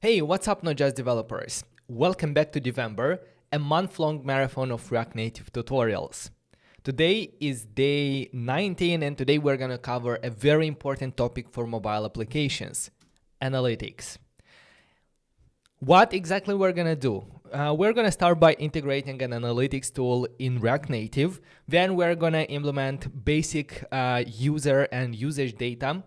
Hey, what's up, notJust developers? Welcome back to DEVember, a month-long marathon of React Native tutorials. Today is day 19, and today we're going to cover a very important topic for mobile applications, analytics. What exactly we're going to do? We're going to start by integrating an analytics tool in React Native. Then we're going to implement basic user and usage data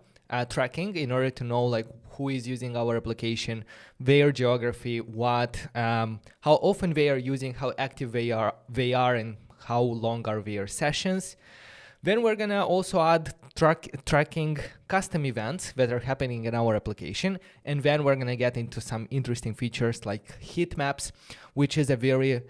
tracking in order to know who is using our application, their geography, how often they are using, how active they are, and how long are their sessions. Then we're gonna also add tracking custom events that are happening in our application, and then we're gonna get into some interesting features like heat maps, which is a very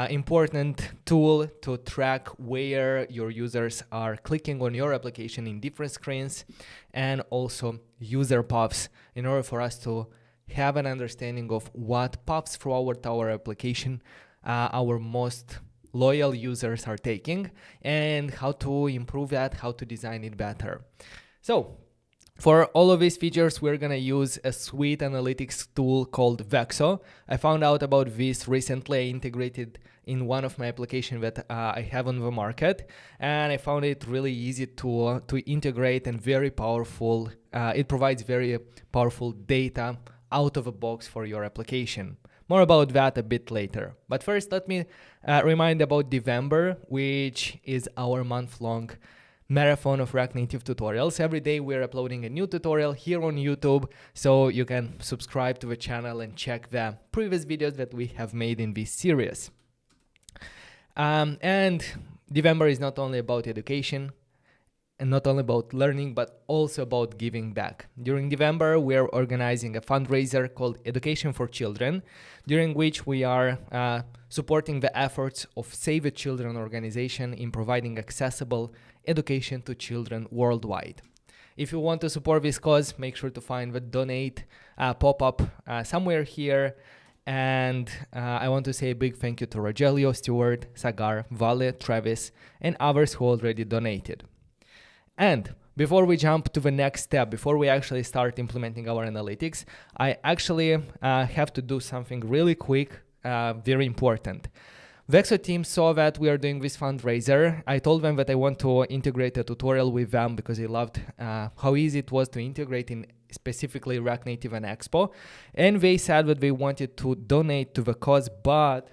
important tool to track where your users are clicking on your application in different screens, and also user paths in order for us to have an understanding of what paths throughout our application our most loyal users are taking and how to improve that, how to design it better. So for all of these features, we're going to use a sweet analytics tool called Vexo. I found out about this recently. I integrated in one of my applications that I have on the market, and I found it really easy to integrate and very powerful. It provides very powerful data out of the box for your application. More about that a bit later. But first, let me remind about DEVember, which is our month-long marathon of React Native tutorials. Every day we're uploading a new tutorial here on YouTube, so you can subscribe to the channel and check the previous videos that we have made in this series. And DEVember is not only about education and not only about learning, but also about giving back. During DEVember, we are organizing a fundraiser called Education for Children, during which we are supporting the efforts of Save the Children organization in providing accessible education to children worldwide. If you want to support this cause, make sure to find the donate pop-up somewhere here. And I want to say a big thank you to Rogelio, Stuart, Sagar, Vale, Travis, and others who already donated. And before we jump to the next step, before we actually start implementing our analytics, I actually have to do something really quick, very important. Vexo team saw that we are doing this fundraiser. I told them that I want to integrate a tutorial with them because I loved how easy it was to integrate in specifically React Native and Expo. And they said that they wanted to donate to the cause, but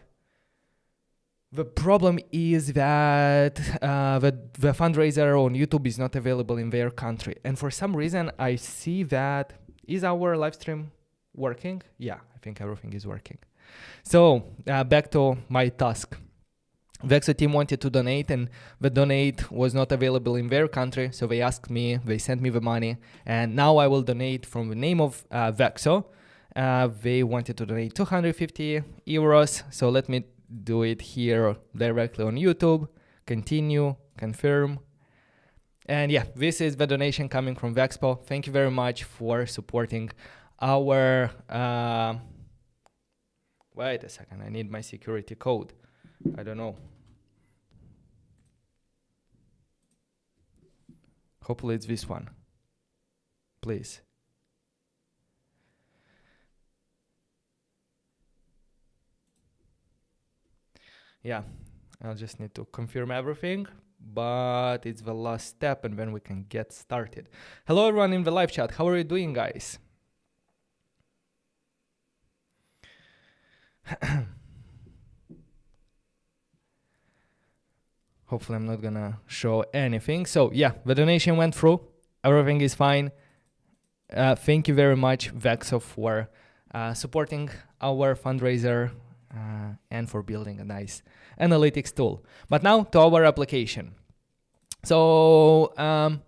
the problem is that the fundraiser on YouTube is not available in their country. And for some reason, I see that, is our live stream working? Yeah, I think everything is working. So back to my task. Vexo team wanted to donate, and the donate was not available in their country. So they asked me, they sent me the money, and now I will donate from the name of Vexo. They wanted to donate 250 euros. So let me do it here directly on YouTube. Continue, confirm. And yeah, this is the donation coming from Vexpo. Thank you very much for supporting our... Wait a second, I need my security code. I don't know. Hopefully it's this one. Please. Yeah, I'll just need to confirm everything, but it's the last step and then we can get started. Hello everyone in the live chat. How are you doing, guys? Hopefully I'm not gonna show anything. So yeah, the donation went through. Everything is fine. Thank you very much, Vexo, for supporting our fundraiser and for building a nice analytics tool. But now to our application. So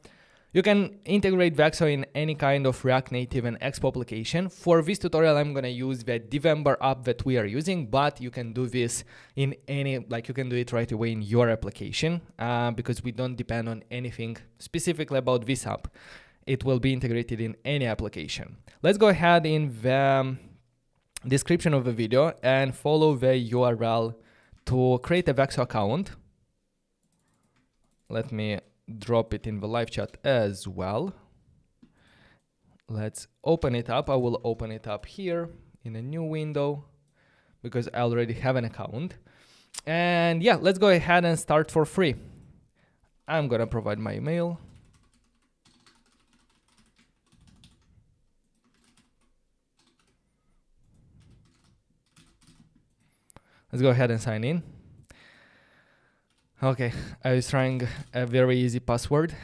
you can integrate Vexo in any kind of React Native and Expo application. For this tutorial, I'm going to use the DEVember app that we are using, but you can do this in any, you can do it right away in your application because we don't depend on anything specifically about this app. It will be integrated in any application. Let's go ahead in the description of the video and follow the URL to create a Vexo account. Let me drop it in the live chat as well. Let's open it up. I will open it up here in a new window because I already have an account. And yeah, let's go ahead and start for free. I'm gonna provide my email. Let's go ahead and sign in. Okay, I was trying a very easy password.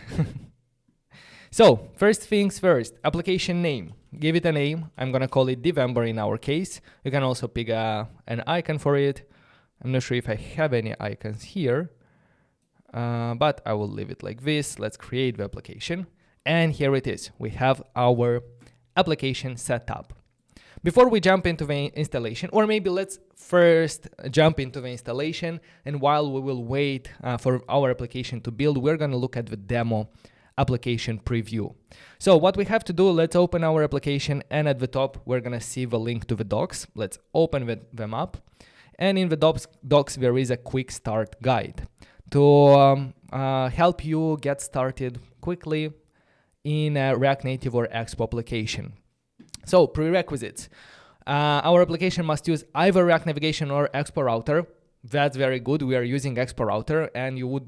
So, first things first, application name. Give it a name. I'm gonna call it DEVember in our case. You can also pick an icon for it. I'm not sure if I have any icons here, but I will leave it like this. Let's create the application. And here it is. We have our application set up. Before we jump into the installation, or maybe let's first jump into the installation, and while we will wait for our application to build, we're gonna look at the demo application preview. So what we have to do, let's open our application, and at the top, we're gonna see the link to the docs. Let's open them up. And in the docs, there is a quick start guide to help you get started quickly in a React Native or Expo application. So prerequisites, our application must use either React Navigation or Expo router. That's very good. We are using Expo router, and you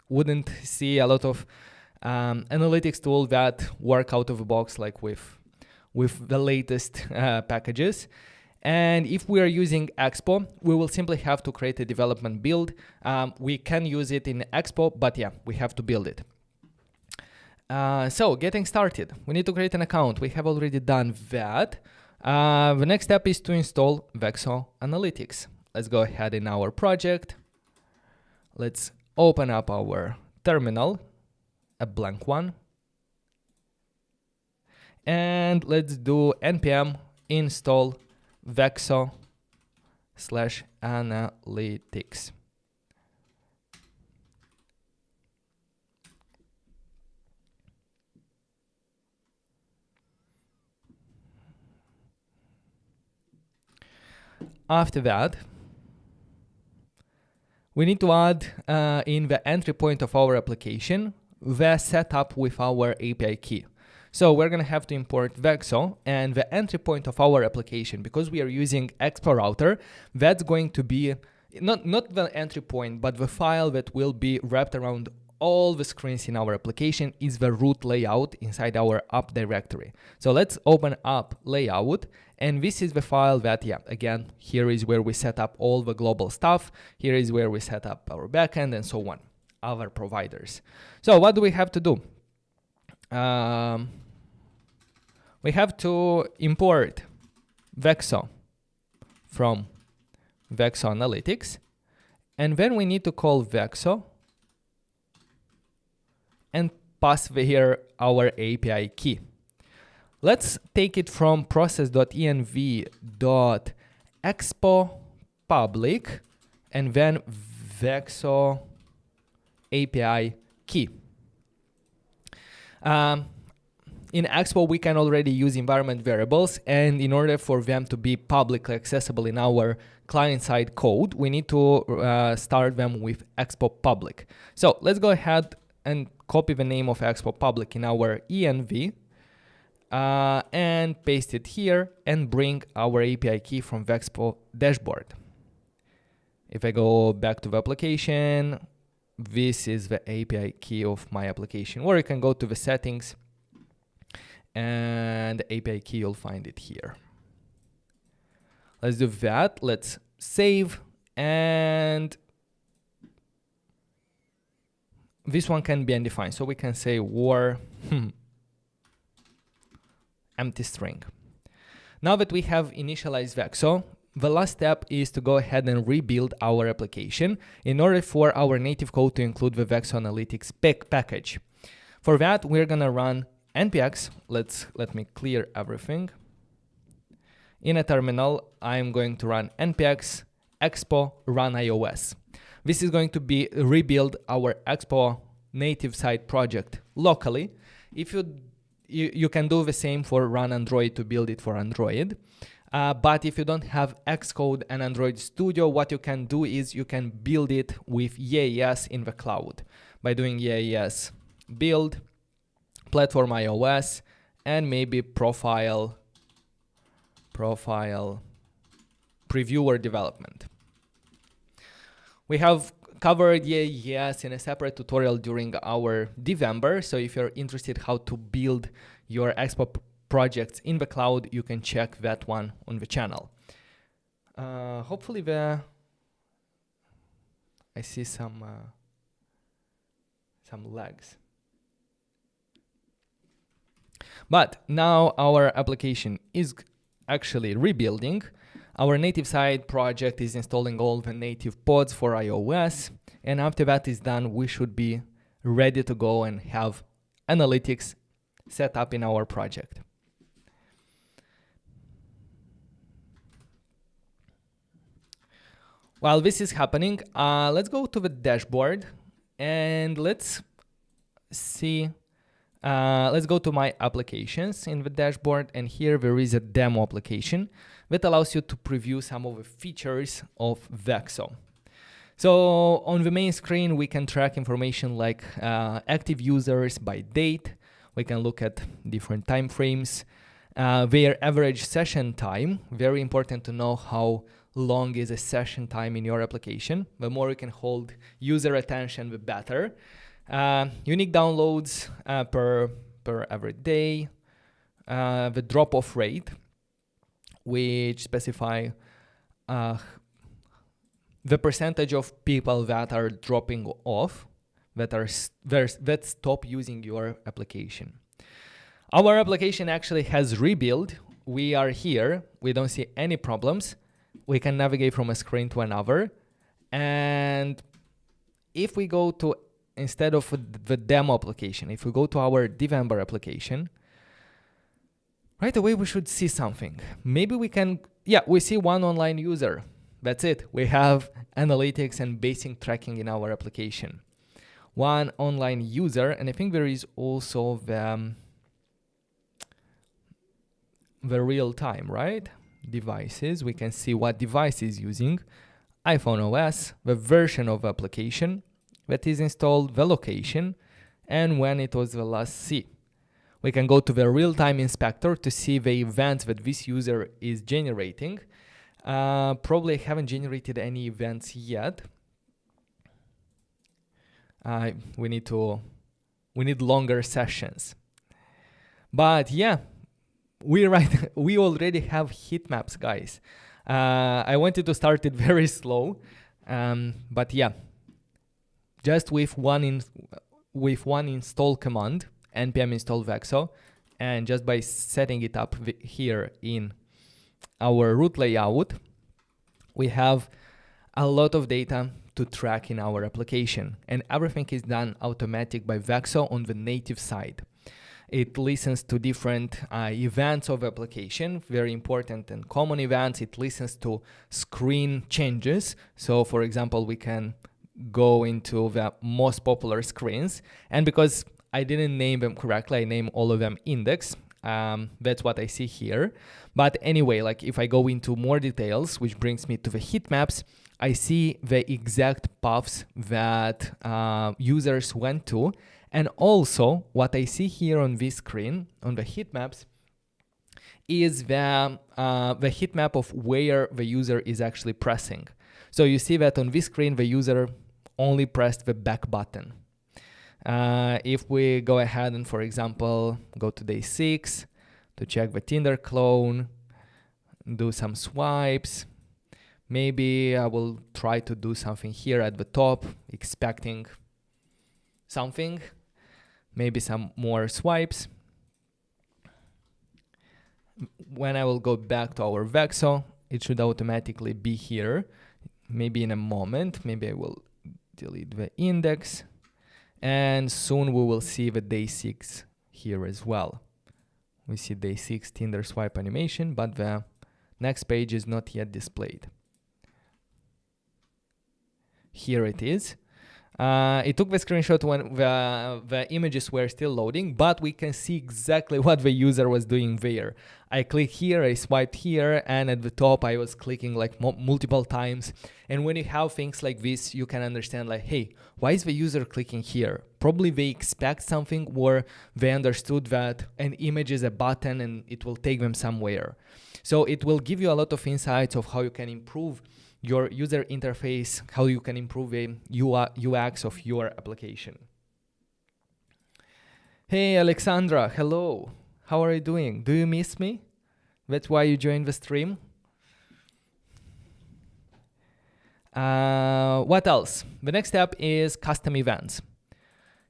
wouldn't see a lot of analytics tool that work out of the box like with the latest packages. And if we are using Expo, we will simply have to create a development build. We can use it in Expo, but yeah, we have to build it. So getting started, we need to create an account. We have already done that. The next step is to install Vexo Analytics. Let's go ahead in our project. Let's open up our terminal, a blank one. And let's do npm install Vexo/analytics. After that, we need to add in the entry point of our application the setup with our API key. So we're going to have to import Vexo, and the entry point of our application, because we are using Expo router, that's going to be not the entry point, but the file that will be wrapped around all the screens in our application is the root layout inside our app directory. So let's open up layout, and this is the file that, yeah, again, here is where we set up all the global stuff. Here is where we set up our backend and so on, other providers. So what do we have to do? We have to import Vexo from Vexo Analytics, and then we need to call Vexo and pass here our API key. Let's take it from process.env.expo public and then Vexo API key. In Expo, we can already use environment variables, and in order for them to be publicly accessible in our client-side code, we need to start them with Expo public. So let's go ahead and copy the name of Expo public in our env and paste it here and bring our API key from Expo dashboard. If I go back to the application, this is the API key of my application, or you can go to the settings and the API key, you'll find it here. Let's do that. Let's save, and this one can be undefined. So we can say war empty string. Now that we have initialized Vexo, the last step is to go ahead and rebuild our application in order for our native code to include the Vexo Analytics package. For that, we're gonna run npx. Let me clear everything. In a terminal, I'm going to run npx expo run iOS. This is going to be rebuild our Expo native site project locally. If you can do the same for run Android to build it for Android. But if you don't have Xcode and Android Studio, what you can do is you can build it with EAS in the cloud by doing EAS build platform iOS and maybe profile previewer development. We have covered yes in a separate tutorial during our DEVember. So if you're interested how to build your Expo projects in the cloud, you can check that one on the channel. Hopefully I see some lags. But now our application is actually rebuilding. Our native side project is installing all the native pods for iOS. And after that is done, we should be ready to go and have analytics set up in our project. While this is happening, let's go to the dashboard and let's see. Let's go to my applications in the dashboard, and here there is a demo application that allows you to preview some of the features of Vexo. So on the main screen, we can track information like active users by date. We can look at different time frames, their average session time. Very important to know how long is a session time in your application. The more you can hold user attention, the better. Unique downloads per every day. The drop-off rate, which specify the percentage of people that are dropping off, that stop using your application. Our application actually has rebuilt. We are here. We don't see any problems. We can navigate from a screen to another. And if we go to, instead of the demo application, if we go to our DEVember application, right away we should see something. Maybe we can, we see one online user. That's it. We have analytics and basic tracking in our application. One online user, and I think there is also the real time, right? Devices. We can see what device is using, iPhone OS, the version of application that is installed, the location, and when it was the last seen. We can go to the real-time inspector to see the events that this user is generating. Probably haven't generated any events yet. We need longer sessions. But yeah, we already have heat maps, guys. I wanted to start it very slow, but yeah, just with one install command, npm install Vexo, and just by setting it up here in our root layout, we have a lot of data to track in our application, and everything is done automatic by Vexo on the native side. It listens to different events of application, very important and common events. It listens to screen changes. So for example, we can go into the most popular screens, and because I didn't name them correctly, I named all of them index. That's what I see here. But anyway, like if I go into more details, which brings me to the heat maps, I see the exact paths that users went to. And also what I see here on this screen, on the heat maps, is the heat map of where the user is actually pressing. So you see that on this screen, the user only pressed the back button. If we go ahead and, for example, go to day 6 to check the Tinder clone, do some swipes, maybe I will try to do something here at the top, expecting something, maybe some more swipes. When I will go back to our Vexo, it should automatically be here. Maybe in a moment, maybe I will delete the index. And soon we will see the day 6 here as well. We see day 6 Tinder swipe animation, but the next page is not yet displayed. Here it is. It took the screenshot when the images were still loading, but we can see exactly what the user was doing there. I clicked here, I swiped here, and at the top I was clicking like multiple times. And when you have things like this, you can understand like, hey, why is the user clicking here? Probably they expect something, or they understood that an image is a button and it will take them somewhere. So it will give you a lot of insights of how you can improve your user interface, how you can improve the UX of your application. Hey, Alexandra, hello. How are you doing? Do you miss me? That's why you joined the stream. What else? The next step is custom events.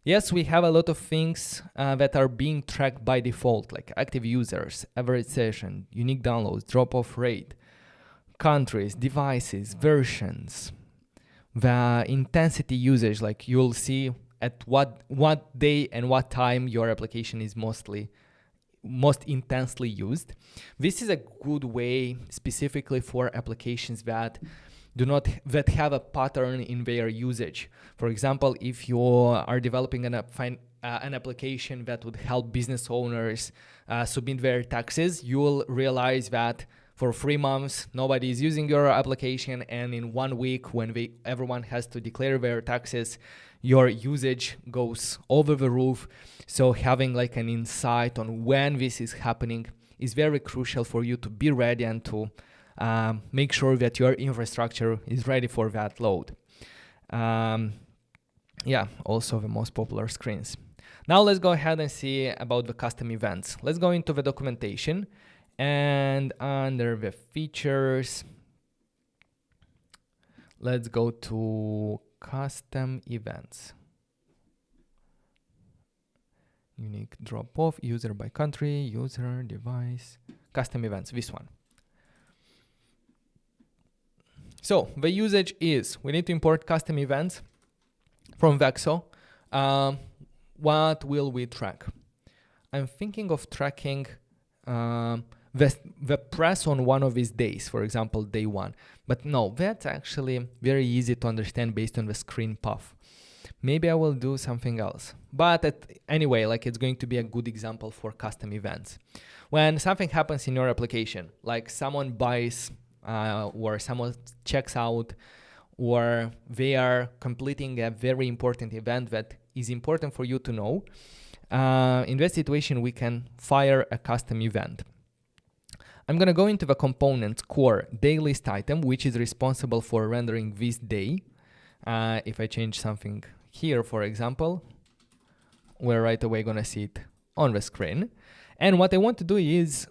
Yes, we have a lot of things that are being tracked by default, like active users, average session, unique downloads, drop-off rate, countries, devices, versions, the intensity usage, like you'll see at what day and what time your application is most intensely used. This is a good way specifically for applications that have a pattern in their usage. For example, if you are developing an application that would help business owners submit their taxes, you will realize that for 3 months, nobody is using your application, and in 1 week, when everyone has to declare their taxes, your usage goes over the roof. So having like an insight on when this is happening is very crucial for you to be ready and to make sure that your infrastructure is ready for that load. Yeah, also the most popular screens. Now let's go ahead and see about the custom events. Let's go into the documentation. And under the features, let's go to custom events. Unique drop-off, user by country, user, device, custom events, this one. So the usage is, we need to import custom events from Vexo. What will we track? I'm thinking of tracking the press on one of these days, for example, day 1. But no, that's actually very easy to understand based on the screen path. Maybe I will do something else. But anyway, like it's going to be a good example for custom events. When something happens in your application, like someone buys or someone checks out, or they are completing a very important event that is important for you to know, in that situation, we can fire a custom event. I'm going to go into the components core daylist item, which is responsible for rendering this day. If I change something here, for example, we're right away going to see it on the screen. And what I want to do is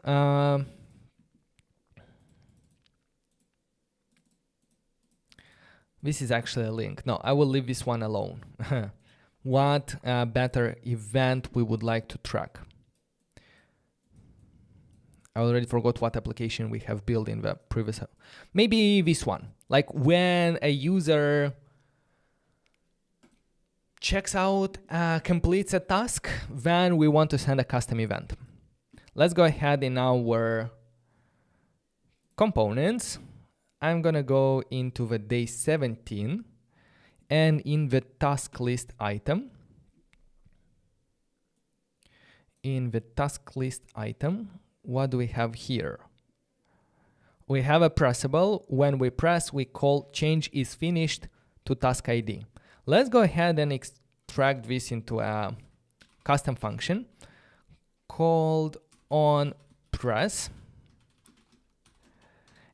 this is actually a link. No, I will leave this one alone. What better event we would like to track? I already forgot what application we have built in the previous. Maybe this one. Like when a user checks out, completes a task, then we want to send a custom event. Let's go ahead in our components. I'm going to go into the day 17 and in the task list item. In the task list item, what do we have here? We have a pressable. When we press, we call change is finished to task ID. Let's go ahead and extract this into a custom function called onPress.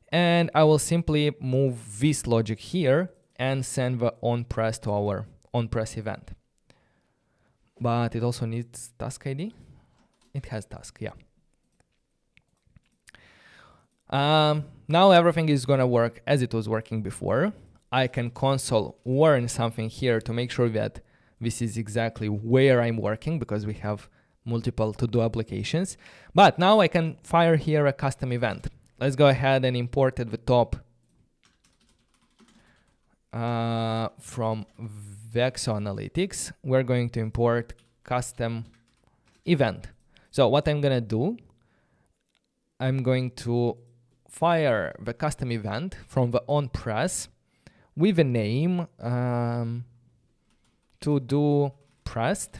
And I will simply move this logic here and send the onPress to our onPress event. But it also needs task ID. It has task, yeah. Now everything is gonna work as it was working before. I can console warn something here to make sure that this is exactly where I'm working, because we have multiple to-do applications. But now I can fire here a custom event. Let's go ahead and import at the top from Vexo Analytics. We're going to import custom event. So what I'm gonna do, I'm going to fire the custom event from the onPress with a name. to do pressed,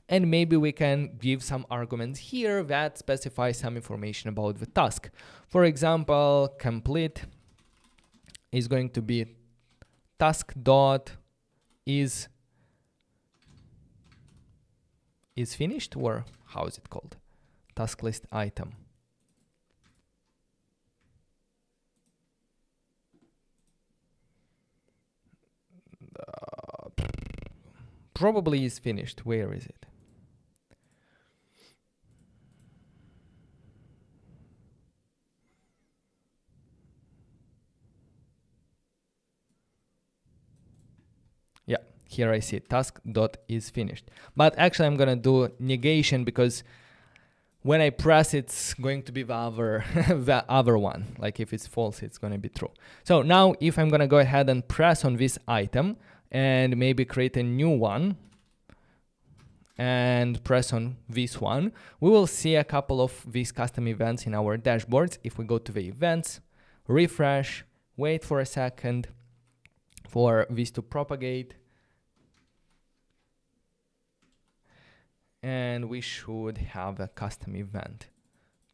and maybe we can give some arguments here that specify some information about the task. For example, complete is going to be task dot is finished, or how is it called? Task list item. Probably is finished. Where is it? Yeah, here I see task dot is finished. But actually I'm gonna do negation, because when I press, it's going to be the other one. Like if it's false, it's gonna be true. So now if I'm gonna go ahead and press on this item and maybe create a new one and press on this one, we will see a couple of these custom events in our dashboards. If we go to the events, refresh, wait for a second for this to propagate, and we should have a custom event,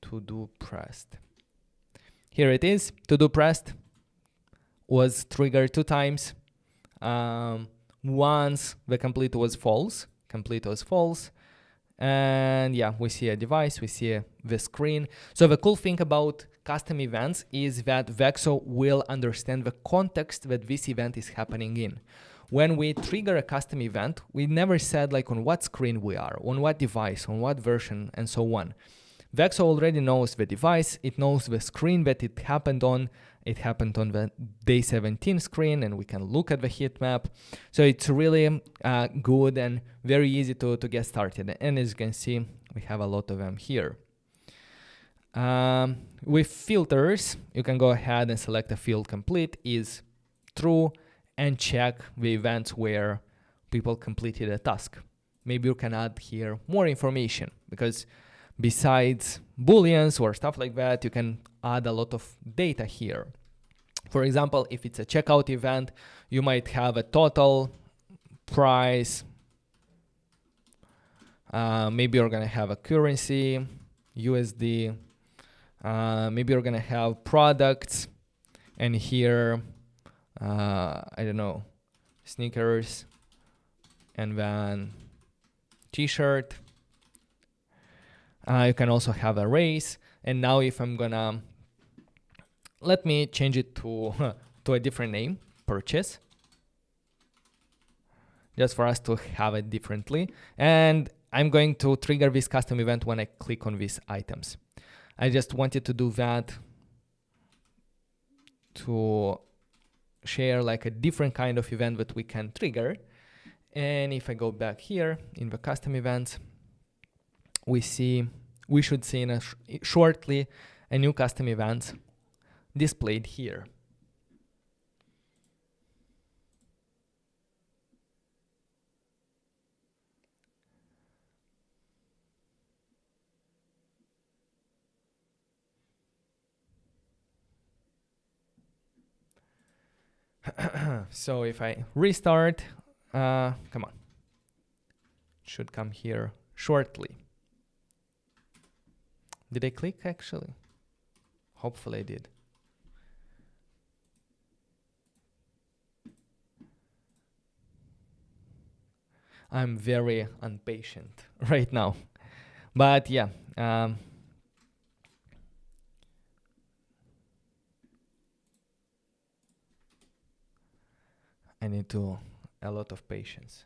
to do pressed. Here it is. To do pressed was triggered 2 times. Once the complete was false, and yeah, we see a device, we see the screen. So the cool thing about custom events is that Vexo will understand the context that this event is happening in. When we trigger a custom event, we never said like on what screen we are, on what device, on what version, and so on. Vexo already knows the device, it knows the screen that it happened on. It happened on the day 17 screen, and we can look at the heat map. So it's really good and very easy to get started. And as you can see, we have a lot of them here. With filters, you can go ahead and select a field complete is true and check the events where people completed a task. Maybe you can add here more information, because besides booleans or stuff like that, you can add a lot of data here. For example, if it's a checkout event, you might have a total price. Maybe you're gonna have a currency, USD. Maybe you're gonna have products, and here, I don't know, sneakers, and then t-shirt. You can also have a race. And now if I'm gonna, let me change it to, to a different name, purchase, just for us to have it differently. And I'm going to trigger this custom event when I click on these items. I just wanted to do that to share like a different kind of event that we can trigger. And if I go back here in the custom events, we should see shortly a new custom event displayed here. So if I restart, come on, it should come here shortly. Did I click actually? Hopefully I did. I'm very impatient right now, but yeah. I need a lot of patience.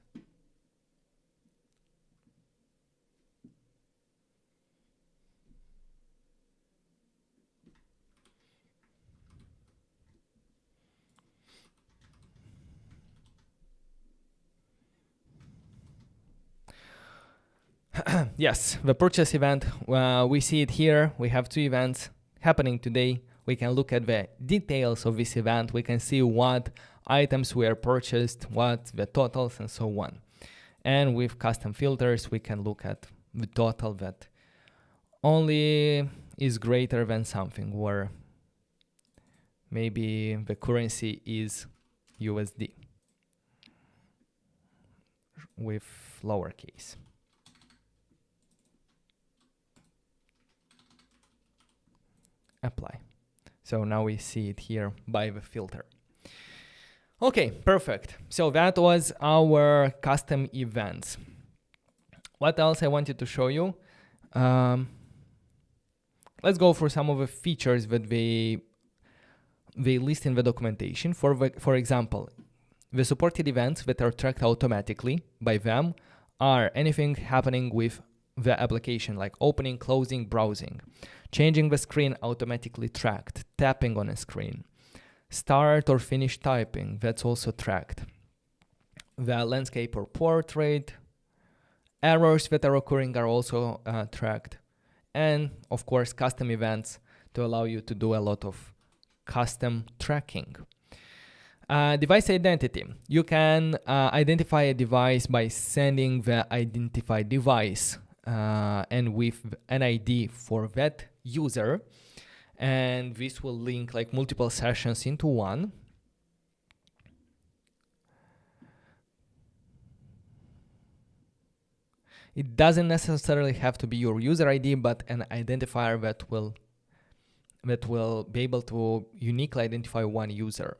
Yes, the purchase event, we see it here. We have 2 events happening today. We can look at the details of this event. We can see what items were purchased, what the totals, and so on. And with custom filters, we can look at the total that only is greater than something, where maybe the currency is USD. with lowercase. Apply. So now we see it here by the filter. Okay, perfect. So that was our custom events. What else I wanted to show you? Let's go for some of the features that they list in the documentation. For example, the supported events that are tracked automatically by them are anything happening with the application, like opening, closing, browsing, changing the screen automatically tracked, tapping on a screen, start or finish typing, that's also tracked, the landscape or portrait, errors that are occurring are also tracked, and of course custom events to allow you to do a lot of custom tracking. Device identity. You can identify a device by sending the identified device and with an ID for that user, and this will link like multiple sessions into one. It doesn't necessarily have to be your user ID, but an identifier that will be able to uniquely identify one user.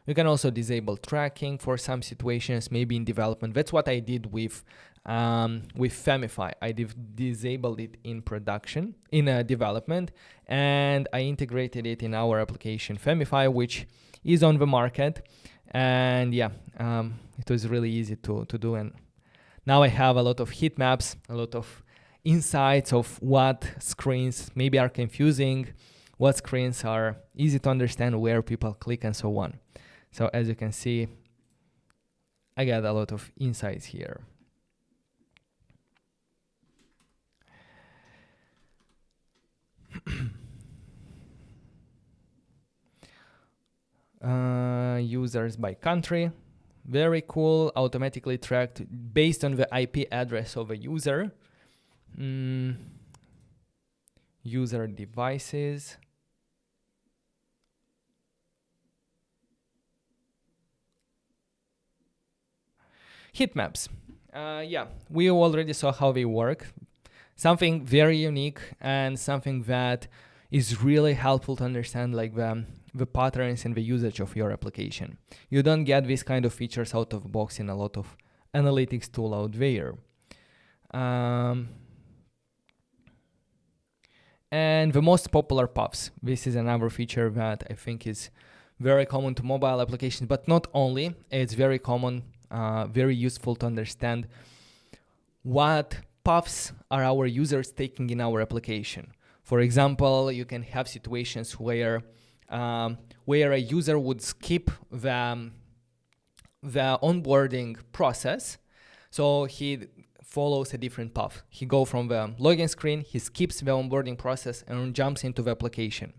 You can also disable tracking for some situations, maybe in development. That's what I did with Femify. I disabled it in production, in development, and I integrated it in our application Femify, which is on the market. And yeah, it was really easy to do. And now I have a lot of heat maps, a lot of insights of what screens maybe are confusing, what screens are easy to understand, where people click, and so on. So as you can see, I got a lot of insights here. Users by country, very cool, automatically tracked based on the IP address of a user. User devices. Heat maps. Yeah, we already saw how they work. Something very unique and something that is really helpful to understand like the patterns and the usage of your application. You don't get these kind of features out of the box in a lot of analytics tool out there. And the most popular paths. This is another feature that I think is very common to mobile applications, but not only. It's very common, very useful to understand what paths are our users taking in our application. For example, you can have situations where a user would skip the onboarding process, so he follows a different path. He goes from the login screen, he skips the onboarding process and jumps into the application.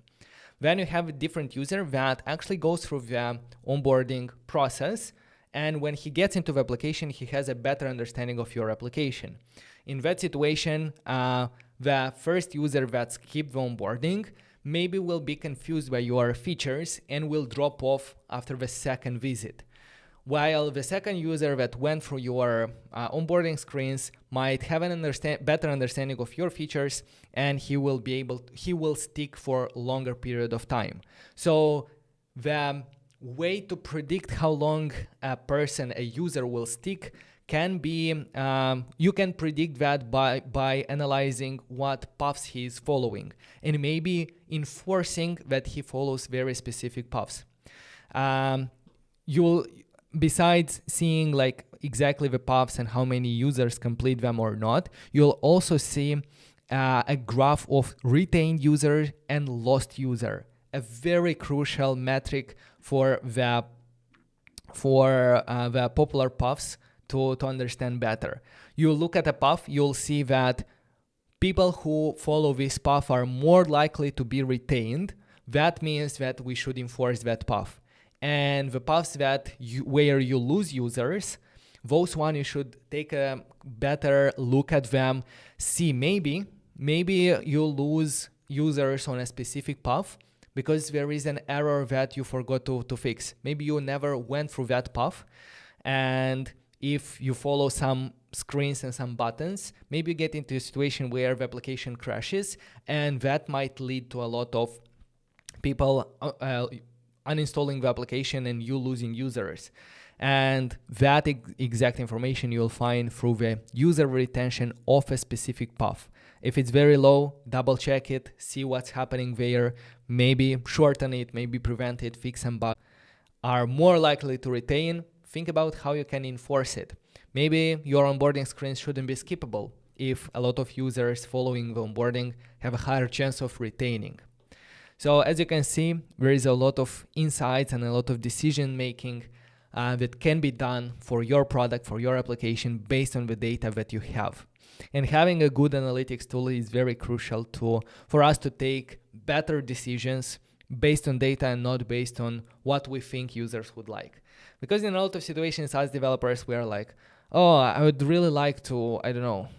Then you have a different user that actually goes through the onboarding process, and when he gets into the application, he has a better understanding of your application. In that situation, the first user that skipped the onboarding maybe will be confused by your features and will drop off after the second visit. While the second user that went through your onboarding screens might have an better understanding of your features, and he will stick for a longer period of time. So the way to predict how long a user will stick can be, you can predict that by analyzing what paths he is following and maybe enforcing that he follows very specific paths. Besides seeing like exactly the paths and how many users complete them or not, you'll also see a graph of retained user and lost user, a very crucial metric for the popular paths to understand better. You look at a path, you'll see that people who follow this path are more likely to be retained. That means that we should enforce that path. And the paths where you lose users, those ones you should take a better look at them. See, maybe you lose users on a specific path because there is an error that you forgot to fix. Maybe you never went through that path, and if you follow some screens and some buttons, maybe you get into a situation where the application crashes, and that might lead to a lot of people uninstalling the application and you losing users. And that exact information you'll find through the user retention of a specific path. If it's very low, double check it, see what's happening there, maybe shorten it, maybe prevent it, fix some bugs. Are more likely to retain, think about how you can enforce it. Maybe your onboarding screens shouldn't be skippable if a lot of users following the onboarding have a higher chance of retaining. So as you can see, there is a lot of insights and a lot of decision making that can be done for your product, for your application, based on the data that you have. And having a good analytics tool is very crucial for us to take better decisions based on data and not based on what we think users would like. Because in a lot of situations as developers, we are like, oh, I would really like to, I don't know,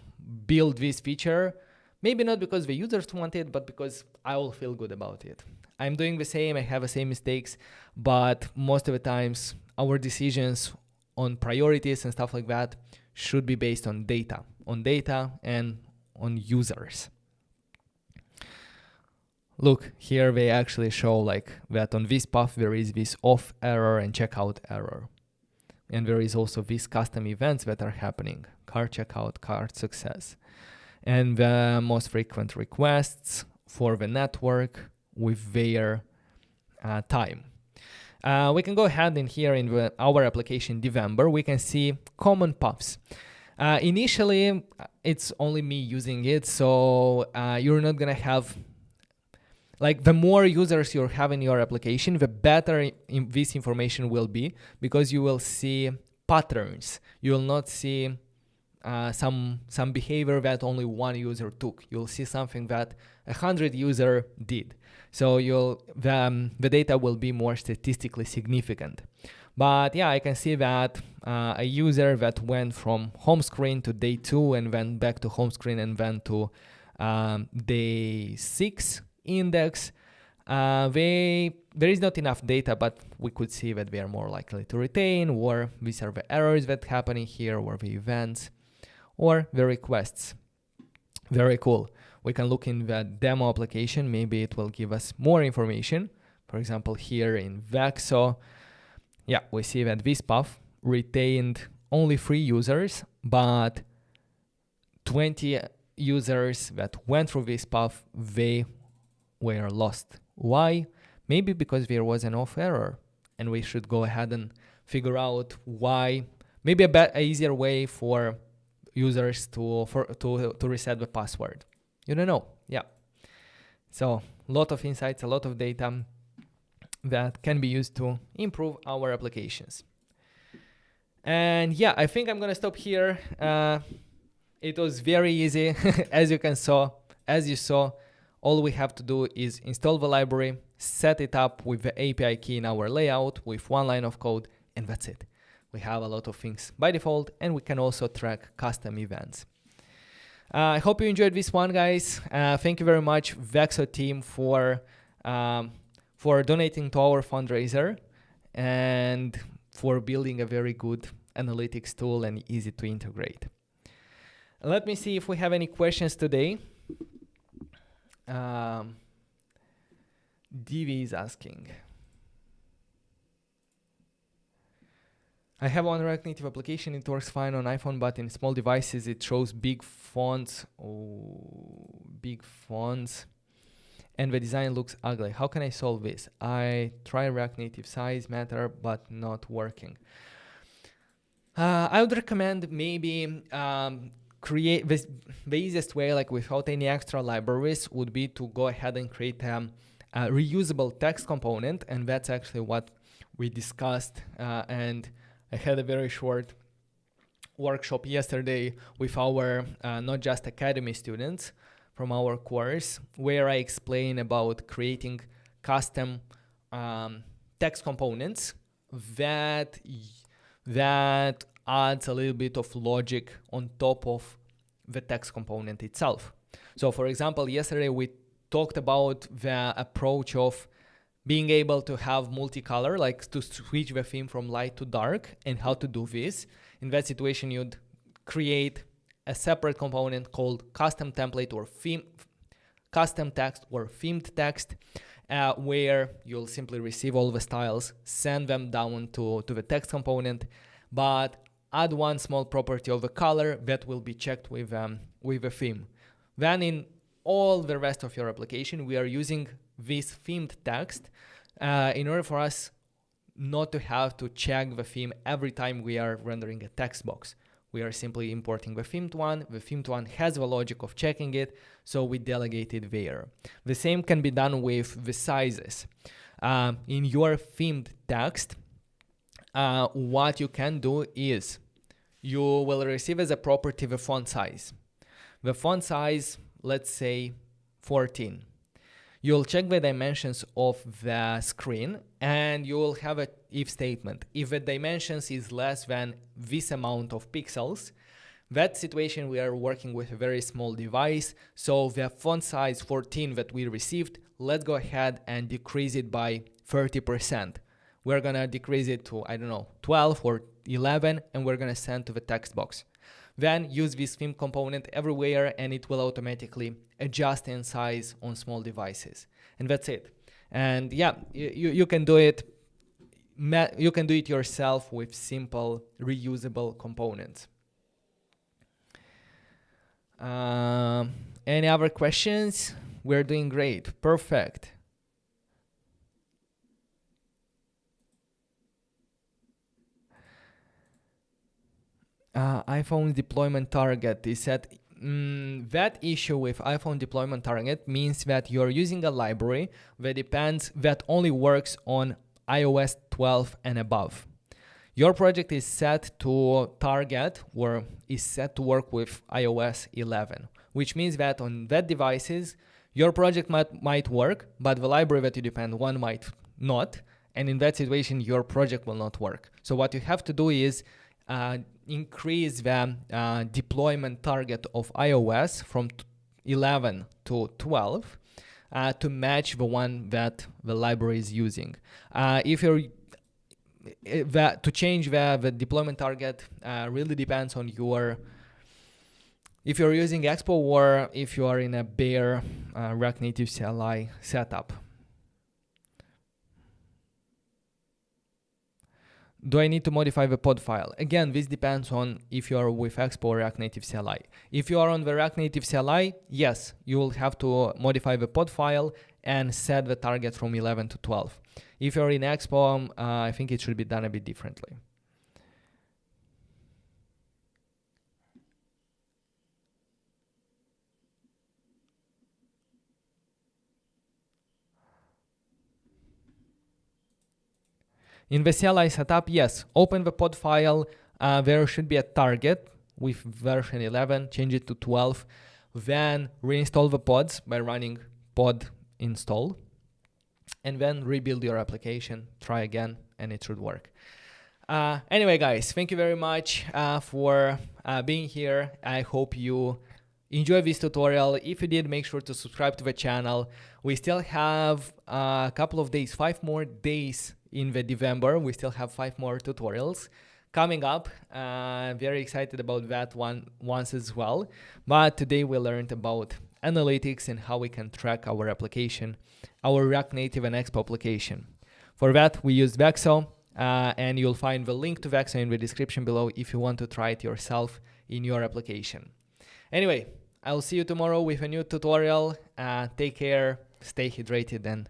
build this feature. Maybe not because the users want it, but because I will feel good about it. I'm doing the same, I have the same mistakes, but most of the times our decisions on priorities and stuff like that should be based on data and on users. Look, here they actually show like that on this path there is this off error and checkout error. And there is also these custom events that are happening, cart checkout, cart success. And the most frequent requests for the network with their time. We can go ahead and here in our application DEVember, we can see common paths. Initially, it's only me using it, so you're not gonna have, like the more users you have in your application, the better this information will be, because you will see patterns. You will not see some behavior that only one user took. You'll see something that 100 users did. So the data will be more statistically significant. But yeah, I can see that a user that went from home screen to day 2 and went back to home screen and went to day 6 index, there is not enough data, but we could see that they are more likely to retain, or these are the errors that happening here, or the events, or the requests. Very cool. We can look in the demo application. Maybe it will give us more information. For example, here in Vexo, yeah, we see that this path retained only 3 users, but 20 users that went through this path, they were lost. Why? Maybe because there was an off error, and we should go ahead and figure out why. Maybe a easier way for users to reset the password. You don't know. Yeah. So a lot of insights, a lot of data that can be used to improve our applications. And yeah, I think I'm gonna stop here. It was very easy. As you saw, all we have to do is install the library, set it up with the API key in our layout with 1 line of code, and that's it. We have a lot of things by default, and we can also track custom events. I hope you enjoyed this one, guys. Thank you very much, Vexo team, for donating to our fundraiser and for building a very good analytics tool and easy to integrate. Let me see if we have any questions today. Divi is asking. I have one React Native application. It works fine on iPhone, but in small devices it shows big fonts. Big fonts. And the design looks ugly. How can I solve this? I try React Native size matter, but not working. I would recommend maybe create this. The easiest way, like without any extra libraries, would be to go ahead and create a reusable text component, and that's actually what we discussed. And I had a very short workshop yesterday with our notJust.Academy students from our course, where I explain about creating custom text components that adds a little bit of logic on top of the text component itself. So for example, yesterday we talked about the approach of being able to have multicolor, like to switch the theme from light to dark, and how to do this. In that situation, you'd create a separate component called custom template or theme, custom text or themed text, where you'll simply receive all the styles, send them down to the text component, but add one small property of the color that will be checked with a theme. Then in all the rest of your application, we are using this themed text in order for us not to have to check the theme every time we are rendering a text box. We are simply importing the themed one. The themed one has the logic of checking it, so we delegate it there. The same can be done with the sizes. In your themed text, what you can do is you will receive as a property the font size. The font size, let's say 14. You'll check the dimensions of the screen and you will have an if statement. If the dimensions is less than this amount of pixels, that situation we are working with a very small device. So the font size 14 that we received, let's go ahead and decrease it by 30%. We're gonna decrease it to, I don't know, 12 or 11, and we're gonna send to the text box. Then use this theme component everywhere and it will automatically adjust in size on small devices. And that's it. And yeah, you can do it. You can do it yourself with simple reusable components. Any other questions? We're doing great. Perfect. iPhone deployment target is set. That issue with iPhone deployment target means that you're using a library that only works on iOS 12 and above. Your project is set to target or is set to work with iOS 11, which means that on that devices, your project might work, but the library that you depend on might not. And in that situation, your project will not work. So what you have to do is increase the deployment target of iOS from 11 to 12 to match the one that the library is using. If you're to change the deployment target really depends on if you're using Expo or if you are in a bare React Native CLI setup. Do I need to modify the pod file? Again, this depends on if you are with Expo or React Native CLI. If you are on the React Native CLI, yes, you will have to modify the pod file and set the target from 11 to 12. If you're in Expo, I think it should be done a bit differently. In the CLI setup, yes, open the pod file. There should be a target with version 11, change it to 12. Then reinstall the pods by running pod install. And then rebuild your application, try again, and it should work. Anyway, guys, thank you very much for being here. I hope you enjoyed this tutorial. If you did, make sure to subscribe to the channel. We still have a couple of days, 5 more days in the DEVember. We still have 5 more tutorials coming up. Very excited about that once as well. But today we learned about analytics and how we can track our application, our React Native and Expo application. For that, we used Vexo, and you'll find the link to Vexo in the description below if you want to try it yourself in your application. Anyway, I'll see you tomorrow with a new tutorial. Take care, stay hydrated, and